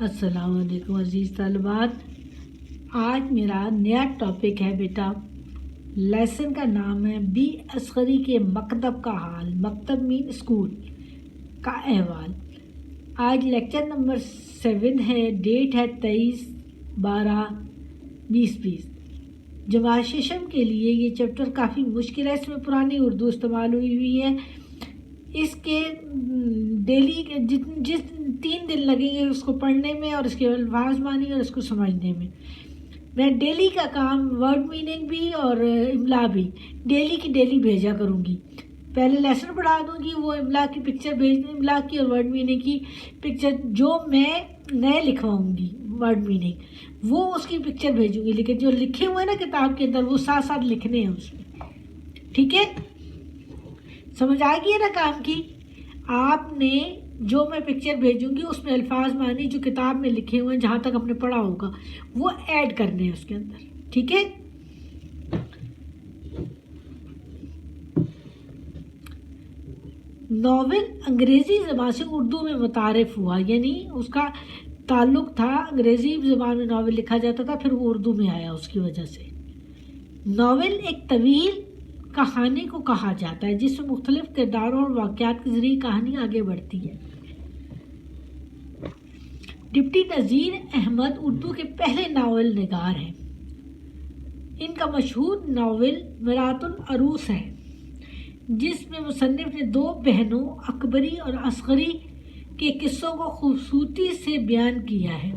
السلام علیکم عزیز طالبات، آج میرا نیا ٹاپک ہے بیٹا۔ لیسن کا نام ہے بی اصغری کے مکتب کا حال، مکتب مین اسکول کا احوال۔ آج لیکچر نمبر 7 ہے، ڈیٹ ہے 23/12/2020۔ جماعت ششم کے لیے یہ چیپٹر کافی مشکل ہے، اس میں پرانی اردو استعمال ہوئی ہے۔ اس کے ڈیلی جس 3 دن لگیں گے اس کو پڑھنے میں اور اس کے الفاظ مانی اور اس کو سمجھنے میں۔ میں ڈیلی کا کام ورڈ میننگ بھی اور املا بھی ڈیلی کی ڈیلی بھیجا کروں گی۔ پہلے لیسن پڑھا دوں گی، وہ املا کی پکچر بھیج دوں، املا کی اور ورڈ میننگ کی پکچر جو میں نئے لکھواؤں گی ورڈ میننگ، وہ اس کی پکچر بھیجوں گی، لیکن جو لکھے ہوئے نا کتاب کے اندر وہ ساتھ ساتھ لکھنے ہیں اس میں۔ ٹھیک ہے، سمجھ آ گئی ہے نا کام کی؟ آپ نے جو میں پکچر بھیجوں گی اس میں الفاظ معنی جو کتاب میں لکھے ہوئے ہیں، جہاں تک ہم نے پڑھا ہوگا وہ ایڈ کرنے ہیں اس کے اندر۔ ٹھیک ہے، ناول انگریزی زبان سے اردو میں متعارف ہوا، یعنی اس کا تعلق تھا انگریزی زبان میں ناول لکھا جاتا تھا، پھر وہ اردو میں آیا اس کی وجہ سے۔ ناول ایک طویل کہانی کو کہا جاتا ہے جس میں مختلف کرداروں اور واقعات کے ذریعے کہانی آگے بڑھتی ہے۔ ڈپٹی نذیر احمد اردو کے پہلے ناول نگار ہیں۔ ان کا مشہور ناول میرات العروس ہے، جس میں مصنف نے 2 بہنوں اکبری اور اصغری کے قصوں کو خوبصورتی سے بیان کیا ہے۔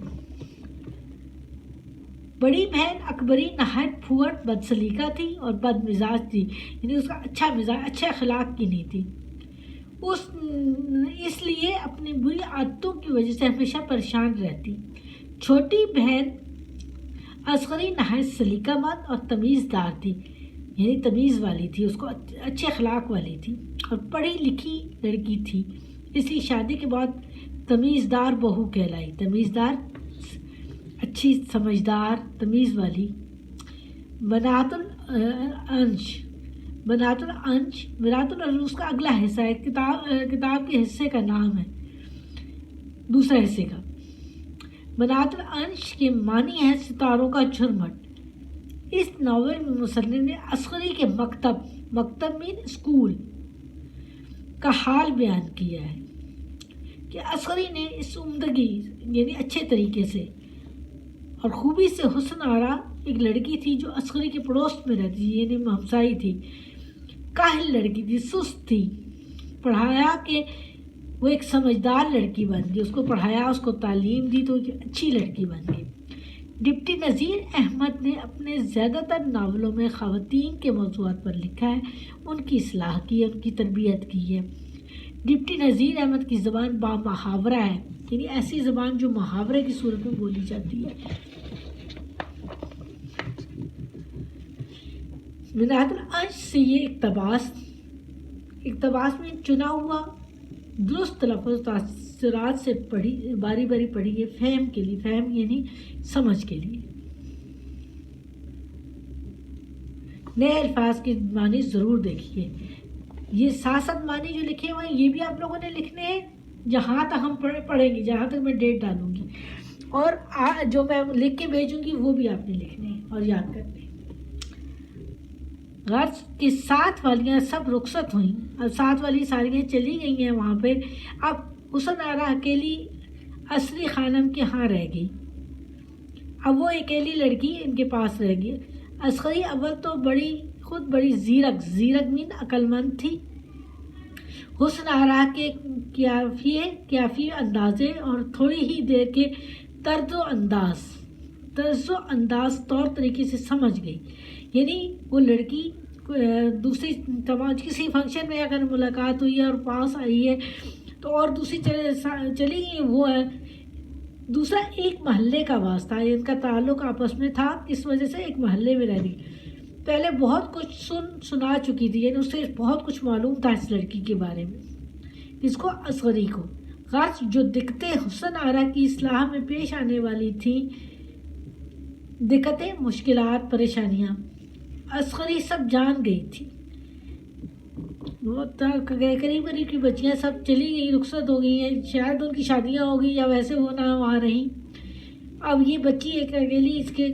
بڑی بہن اکبری نہایت پھوٹ بد سلیقہ تھی اور بد مزاج تھی، یعنی اس کا اچھا مزاج، اچھے اخلاق کی نہیں تھی۔ اس لیے اپنی بری عادتوں کی وجہ سے ہمیشہ پریشان رہتی۔ چھوٹی بہن اصغری نہایت سلیقہ مند اور تمیز دار تھی، یعنی تمیز والی تھی، اس کو اچھے اخلاق والی تھی اور پڑھی لکھی لڑکی تھی، اس لیے شادی کے بعد تمیز دار بہو کہلائی۔ تمیز دار، اچھی سمجھدار، تمیز والی۔ بنات الانش میرات العروس کا اگلا حصہ ہے، کتاب کے حصے کا نام ہے، دوسرا حصے کا۔ بنات الانش کے معنی ہے ستاروں کا جھرمٹ۔ اس ناول میں مصنف نے اصغری کے مکتب مین اسکول کا حال بیان کیا ہے کہ اصغری نے اس عمدگی یعنی اچھے طریقے سے اور خوبی سے حسن آرا ایک لڑکی تھی جو اصغری کے پڑوس میں رہتی تھی، یعنی ہمسائی تھی، کاہل لڑکی تھی، سست تھی، پڑھایا کہ وہ ایک سمجھدار لڑکی بن گئی، اس کو پڑھایا، اس کو تعلیم دی تو ایک اچھی لڑکی بن گئی۔ ڈپٹی نذیر احمد نے اپنے زیادہ تر ناولوں میں خواتین کے موضوعات پر لکھا ہے، ان کی اصلاح کی ہے، ان کی تربیت کی ہے۔ ڈپٹی نذیر احمد کی زبان با محاورہ ہے، یعنی ایسی زبان جو محاورے کی صورت میں بولی جاتی ہے۔ بنات الانش سے یہ اقتباس میں چنا ہوا درست تلفظ تاثرات سے پڑھی، باری باری پڑھی ہے، فہم کے لیے، فہم یعنی سمجھ کے لیے۔ نئے الفاظ کے معنی ضرور دیکھیے، یہ 7 معنی جو لکھے ہوئے ہیں یہ بھی آپ لوگوں نے لکھنے ہیں، جہاں تک ہم پڑھیں گے، جہاں تک میں ڈیٹ ڈالوں گی، اور جو میں لکھ کے بھیجوں گی وہ بھی آپ نے لکھنے ہیں اور یاد کرنے ہیں۔ غرض کہ 7 والیاں سب رخصت ہوئیں، اب 7 والی ساریاں چلی گئی ہیں وہاں پہ، اب حسن آرا اکیلی اصلی خانم کے ہاں رہ گئی، اب وہ اکیلی لڑکی ان کے پاس رہ گئی۔ اصغری اول تو خود بڑی زیرک مین عقل مند تھی، حسن آرا کے کیافی اندازے اور تھوڑی ہی دیر کے طرز و انداز طور طریقے سے سمجھ گئی، یعنی وہ لڑکی دوسری کسی فنکشن میں اگر ملاقات ہوئی ہے اور پاس آئی ہے تو اور دوسری چلی گئی، وہ ہے دوسرا ایک محلے کا واسطہ، ان کا تعلق آپس میں تھا، اس وجہ سے ایک محلے میں رہ گئی۔ پہلے بہت کچھ سنا چکی تھی، یعنی اسے بہت کچھ معلوم تھا اس لڑکی کے بارے میں، اس کو اصغری کو۔ غرض جو دقتیں حسن آرا کی اصلاح میں پیش آنے والی تھیں، دقتیں، مشکلات، پریشانیاں، اصغری سب جان گئی تھی۔ وہ قریب قریب کی بچیاں سب چلی گئی، رخصت ہو گئی ہیں، شاید ان کی شادیاں ہو گئی یا ویسے وہ نہ وہاں رہیں۔ اب یہ بچی ایک اکیلی اس کے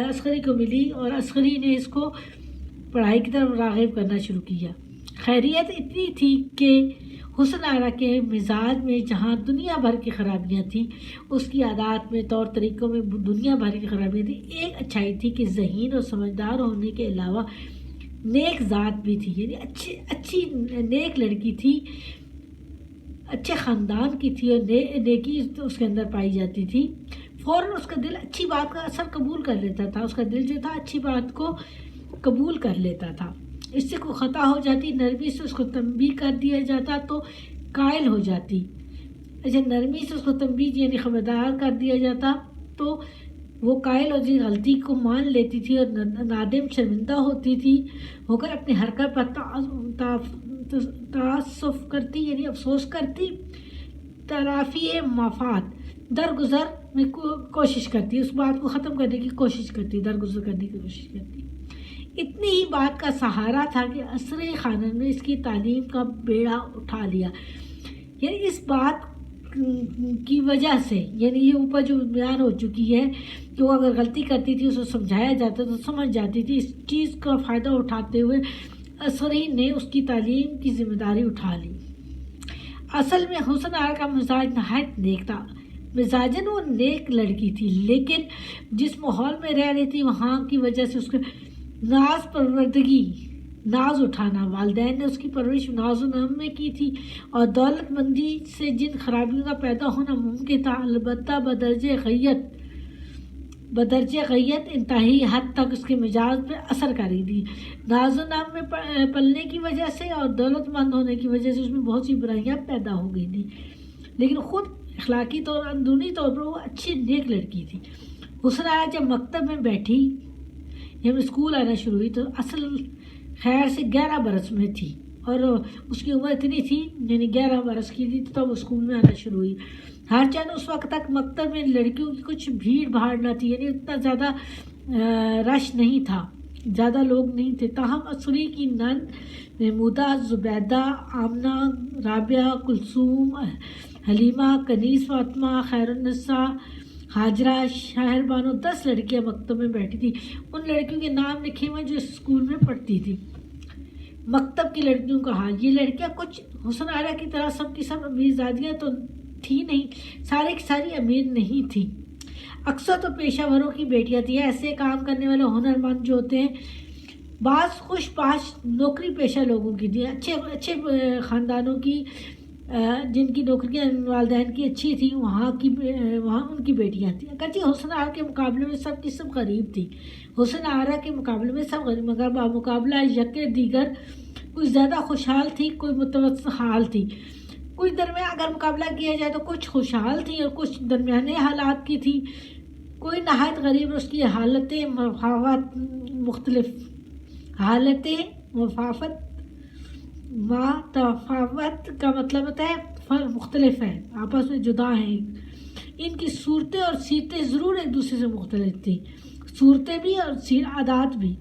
عسکری کو ملی اور عسکری نے اس کو پڑھائی کی طرف راغب کرنا شروع کیا۔ خیریت اتنی تھی کہ حسن آرا کے مزاج میں جہاں دنیا بھر کی خرابیاں تھیں، اس کی عادات میں، طور طریقوں میں دنیا بھر کی خرابیاں تھیں، ایک اچھائی تھی کہ ذہین اور سمجھدار ہونے کے علاوہ نیک ذات بھی تھی، یعنی اچھی نیک لڑکی تھی، اچھے خاندان کی تھی اور نیکی اس کے اندر پائی جاتی تھی۔ فوراً اس کا دل اچھی بات کا اثر قبول کر لیتا تھا، اس کا دل جو تھا اچھی بات کو قبول کر لیتا تھا۔ اس سے کوئی خطا ہو جاتی، نرمی سے اس کو تنبیہ کر دیا جاتا تو قائل ہو جاتی۔ اچھا، نرمی سے اس کو تنبیہ یعنی خبردار کر دیا جاتا تو وہ قائل اور غلطی کو مان لیتی تھی اور نادم شرمندہ ہوتی تھی، ہو کر اپنی حرکت پر تعصف کرتی یعنی افسوس کرتی، تلافی مفاد درگزر میں کوشش کرتی، اس بات کو ختم کرنے کی کوشش کرتی، درگزر کرنے کی کوشش کرتی۔ اتنی ہی بات کا سہارا تھا کہ عسکری خانم نے اس کی تعلیم کا بیڑا اٹھا لیا، یعنی اس بات کی وجہ سے، یعنی یہ اوپر جو بیان ہو چکی ہے کہ وہ اگر غلطی کرتی تھی اسے سمجھایا جاتا تو سمجھ جاتی تھی، اس چیز کا فائدہ اٹھاتے ہوئے عسکری نے اس کی تعلیم کی ذمہ داری اٹھا لی۔ اصل میں حسن آرا کا مزاج نہایت نیک تھا، مزاجن وہ نیک لڑکی تھی، لیکن جس ماحول میں رہ رہی تھی وہاں کی وجہ سے اس کے ناز پروردگی، ناز اٹھانا، والدین نے اس کی پرورش ناز و نعم میں کی تھی اور دولت مندی سے جن خرابیوں کا پیدا ہونا ممکن تھا، البتہ بدرجہ غیت انتہائی حد تک اس کے مزاج پہ اثر کری تھی۔ ناز و نعم میں پلنے کی وجہ سے اور دولت مند ہونے کی وجہ سے اس میں بہت سی برائیاں پیدا ہو گئی تھیں، لیکن خود اخلاقی طور اندرونی طور پر وہ اچھی نیک لڑکی تھی۔ حسن آرا جب مکتب میں بیٹھی، جب اسکول آنا شروع ہوئی تو اصل خیر سے 11 برس میں تھی اور اس کی عمر اتنی تھی یعنی 11 برس کی تھی تب اسکول میں آنا شروع ہوئی۔ ہرچند اس وقت تک مکتب میں لڑکیوں کی کچھ بھیڑ بھاڑ نہ تھی، یعنی اتنا زیادہ رش نہیں تھا، زیادہ لوگ نہیں تھے، تاہم عسکری کی نند محمودہ، زبیدہ، آمنہ، رابعہ، کلثوم، حلیمہ، کنیز، فاطمہ، خیر النساء، حاجرہ، شاہر بانو 10 لڑکیاں مکتب میں بیٹھی تھی۔ ان لڑکیوں کے نام لکھے ہوئے جو اسکول میں پڑھتی تھی۔ مکتب کی لڑکیوں کا حال، یہ لڑکیاں کچھ حسن آرا کی طرح سب کی سب امیر زادیاں تو تھی نہیں، سارے کی ساری امیر نہیں تھی، اکثر تو پیشہ وروں کی بیٹیاں تھیں، ایسے کام کرنے والے ہنر مند جو ہوتے ہیں، بعض خوش باش نوکری پیشہ لوگوں کی تھی، اچھے خاندانوں کی، جن کی نوکریاں والدین کی اچھی تھیں، وہاں ان کی بیٹیاں تھیں۔ اگرچہ حسن آرا کے مقابلے میں سب کی سب غریب تھی، حسن آرا کے مقابلے میں سب غریب، مگر بمقابلہ یکے دیگر کوئی زیادہ خوشحال تھی، کوئی متوسط حال تھی، کچھ درمیان اگر مقابلہ کیا جائے تو کچھ خوشحال تھی اور کچھ درمیانے حالات کی تھی، کوئی نہایت غریب اور اس کی حالتیں مختلف، حالتیں متفاوت کا مطلب ہوتا ہے مختلف ہیں، آپس میں جدا ہیں، ان کی صورتیں اور سیرتیں ضرور ایک دوسرے سے مختلف تھیں، صورتیں بھی اور عادات بھی۔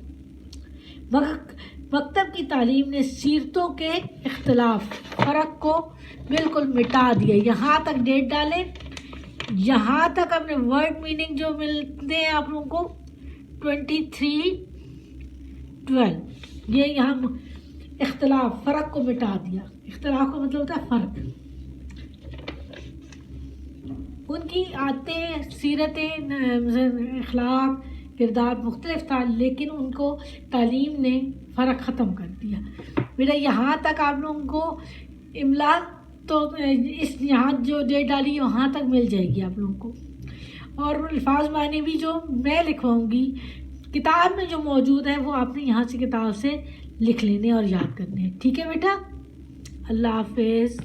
مکتب کی تعلیم نے سیرتوں کے اختلاف، فرق کو بالکل مٹا دیا۔ یہاں تک ڈیٹ ڈالیں، یہاں تک اپنے ورڈ میننگ جو ملتے ہیں آپ لوگوں کو 23:12، یہ یہاں اختلاف، فرق کو مٹا دیا۔ اختلاف کا مطلب ہوتا ہے فرق۔ ان کی عادتیں، سیرتیں، اخلاق، کردار مختلف تھا، لیکن ان کو تعلیم نے فرق ختم کر دیا۔ میرا یہاں تک آپ لوگوں کو املا تو اس یہاں جو ڈیٹ ڈالی وہاں تک مل جائے گی آپ لوگوں کو، اور الفاظ معنی بھی جو میں لکھواؤں گی کتاب میں جو موجود ہے وہ آپ نے یہاں سے کتاب سے لکھ لینے اور یاد کرنے ہیں، ٹھیک ہے بیٹا؟ اللہ حافظ۔